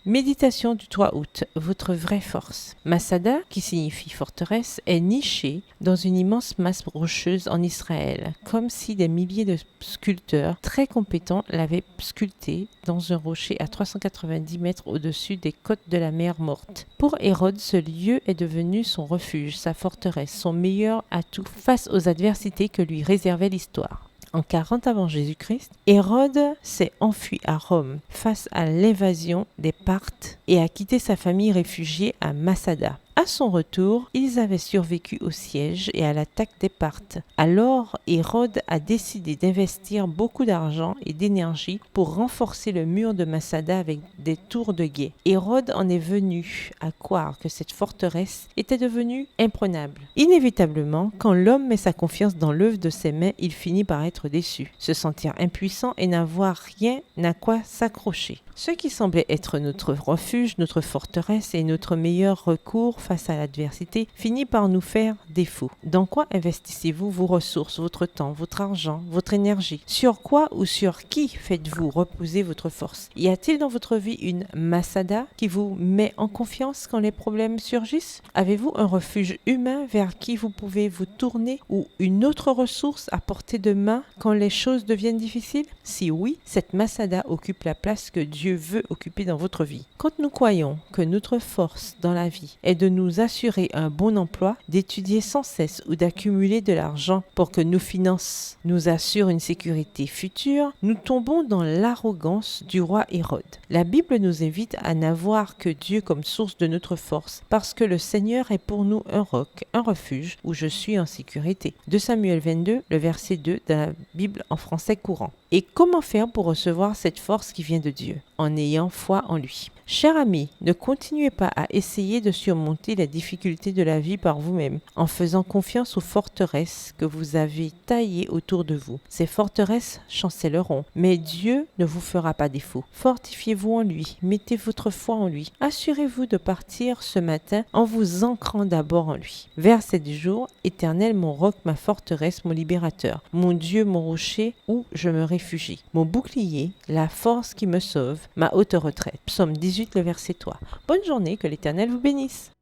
Méditation du 3 août, votre vraie force. Masada, qui signifie forteresse, est nichée dans une immense masse rocheuse en Israël, comme si des milliers de sculpteurs très compétents l'avaient sculptée dans un rocher à 390 mètres au-dessus des côtes de la mer Morte. Pour Hérode, ce lieu est devenu son refuge, sa forteresse, son meilleur atout face aux adversités que lui réservait l'histoire. En 40 avant Jésus-Christ, Hérode s'est enfui à Rome face à l'invasion des Parthes et a quitté sa famille réfugiée à Masada. À son retour, ils avaient survécu au siège et à l'attaque des Parthes. Alors, Hérode a décidé d'investir beaucoup d'argent et d'énergie pour renforcer le mur de Masada avec des tours de guet. Hérode en est venu à croire que cette forteresse était devenue imprenable. Inévitablement, quand l'homme met sa confiance dans l'œuvre de ses mains, il finit par être déçu, se sentir impuissant et n'avoir rien à quoi s'accrocher. Ce qui semblait être notre refuge, notre forteresse et notre meilleur recours face à l'adversité finit par nous faire défaut. Dans quoi investissez-vous vos ressources, votre temps, votre argent, votre énergie? Sur quoi ou sur qui faites-vous reposer votre force? Y a-t-il dans votre vie une Masada qui vous met en confiance quand les problèmes surgissent? Avez-vous un refuge humain vers qui vous pouvez vous tourner ou une autre ressource à portée de main quand les choses deviennent difficiles? Si oui, cette Masada occupe la place que Dieu veut occuper dans votre vie. Quand nous croyons que notre force dans la vie est de nous assurer un bon emploi, d'étudier sans cesse ou d'accumuler de l'argent pour que nos finances nous assurent une sécurité future, nous tombons dans l'arrogance du roi Hérode. La Bible nous invite à n'avoir que Dieu comme source de notre force, parce que le Seigneur est pour nous un roc, un refuge où je suis en sécurité. 2 Samuel 22, le verset 2 de la Bible en français courant. Et comment faire pour recevoir cette force qui vient de Dieu? En ayant foi en lui. Cher ami, ne continuez pas à essayer de surmonter les difficultés de la vie par vous-même, en faisant confiance aux forteresses que vous avez taillées autour de vous. Ces forteresses chancelleront, mais Dieu ne vous fera pas défaut. Fortifiez-vous en lui, mettez votre foi en lui. Assurez-vous de partir ce matin en vous ancrant d'abord en lui. Verset du jour, Éternel, mon roc, ma forteresse, mon libérateur, mon Dieu, mon rocher, où je me réfugie, mon bouclier, la force qui me sauve, ma haute retraite. Psaume 18, le verset 3. Bonne journée, que l'Éternel vous bénisse.